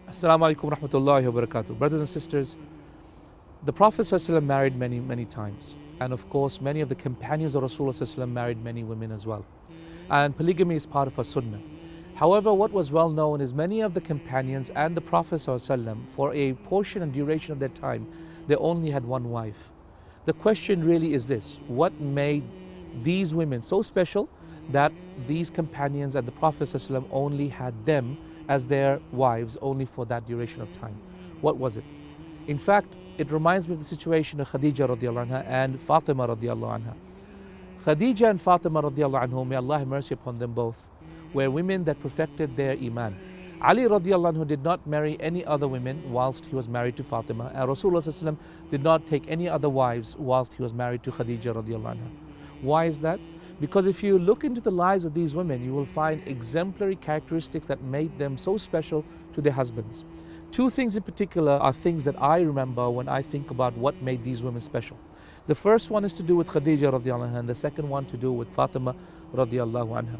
Assalamu alaikum rahmatullahi wa barakatuh. Brothers and sisters, the Prophet ﷺ married many times. And of course, many of the companions of Rasulullah ﷺ married many women as well. And polygamy is part of a sunnah. However, what was well known is many of the companions and the Prophet ﷺ, for a portion and duration of their time, they only had one wife. The question really is this: what made these women so special that these companions and the Prophet ﷺ only had them as their wives only for that duration of time? What was it? In fact, it reminds me of the situation of Khadija radiallahu anha and Fatima radiallahu anha. Khadija and Fatima radiallahu anhu, may Allah have mercy upon them both, were women that perfected their iman. Ali radiallahu anhu did not marry any other women whilst he was married to Fatima, and Rasulullah did not take any other wives whilst he was married to Khadija radiallahu anha. Why is that? Because if you look into the lives of these women, you will find exemplary characteristics that made them so special to their husbands. Two things in particular are things that I remember when I think about what made these women special. The first one is to do with Khadija radiallahu anha, and the second one to do with Fatima radiallahu anha.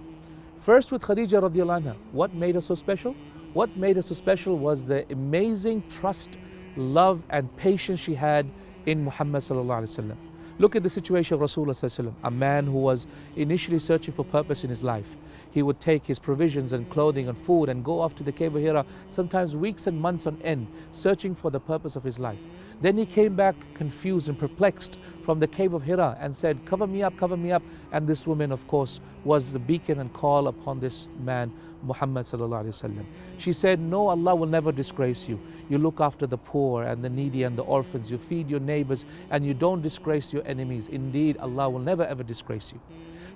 First with Khadija radiallahu anha, what made her so special? What made her so special was the amazing trust, love and patience she had in Muhammad sallallahu alaihi wasallam. Look at the situation of Rasulullah sallallahu alaihi wasallam, a man who was initially searching for purpose in his life. He would take his provisions and clothing and food and go off to the cave of Hira, sometimes weeks and months on end, searching for the purpose of his life. Then he came back confused and perplexed from the cave of Hira and said, cover me up, cover me up. And this woman, of course, was the beacon and call upon this man, Muhammad sallallahu alaihi wasallam. She said, no, Allah will never disgrace you. You look after the poor and the needy and the orphans. You feed your neighbors and you don't disgrace your enemies. Indeed, Allah will never ever disgrace you.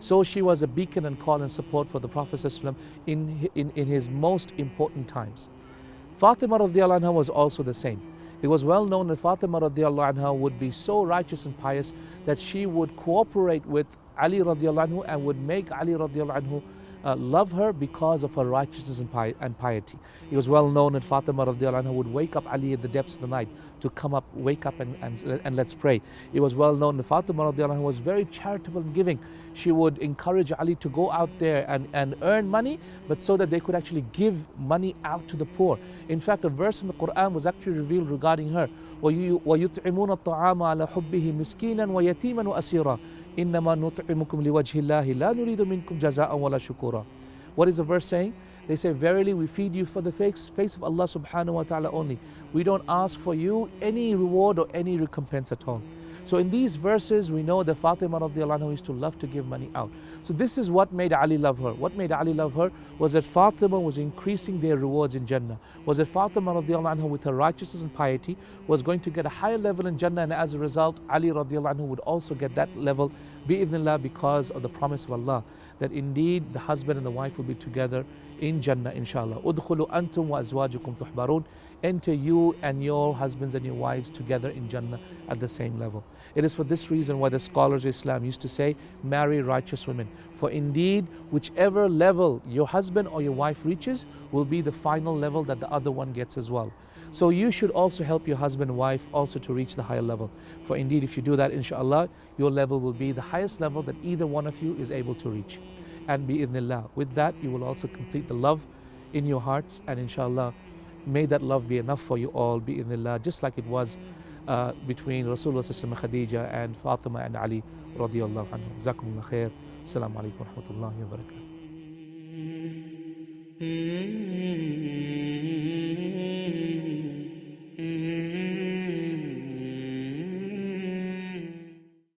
So she was a beacon and call and support for the Prophet ﷺ in his most important times. Fatima radiallahu anha was also the same. It was well known that Fatima radiallahu anha would be so righteous and pious that she would cooperate with Ali radiallahu anhu and would make Ali radiallahu anhu love her because of her righteousness and piety. It was well known that Fatima radiallahu anha would wake up Ali at the depths of the night to come up, wake up and let's pray. It was well known that Fatima radiallahu anha was very charitable and giving. She would encourage Ali to go out there and earn money, but so that they could actually give money out to the poor. In fact, a verse in the Quran was actually revealed regarding her. وَيُطْعِمُونَ الطَّعَامَ عَلَى حُبِّهِ مِسْكِينًا وَيَتِيمًا وَأَسِيرًا إِنَّمَا نُطْعِمُكُمْ لِوَجْهِ اللَّهِ لَا نُرِيدُ مِنْكُمْ جَزَاءً وَلَا شُكُورًا. What is the verse saying? They say, verily we feed you for the face of Allah subhanahu wa ta'ala only. We don't ask for you any reward or any recompense at all. So in these verses, we know that Fatima radiallahu anha used to love to give money out. So this is what made Ali love her. What made Ali love her was that Fatima was increasing their rewards in Jannah. Was that Fatima radiallahu anha with her righteousness and piety was going to get a higher level in Jannah, and as a result, Ali radiallahu anhu would also get that level bi'idhnillah because of the promise of Allah that indeed the husband and the wife will be together in Jannah, inshallah. Udkhulu antum wa azwajukum tuhbarun. Enter you and your husbands and your wives together in Jannah at the same level. It is for this reason why the scholars of Islam used to say, marry righteous women. For indeed, whichever level your husband or your wife reaches will be the final level that the other one gets as well. So you should also help your husband and wife also to reach the higher level. For indeed, if you do that, inshallah, your level will be the highest level that either one of you is able to reach. And bi'idhnillah, with that you will also complete the love in your hearts, and inshallah, may that love be enough for you all, bi'idhnillah, just like it was between Rasulullah sallallahu alaihi wasallam, Khadija and Fatima and Ali radiyallahu anhu. Jazakumullah khair. Assalamu alaikum wa rahmatullahi wa barakatuh.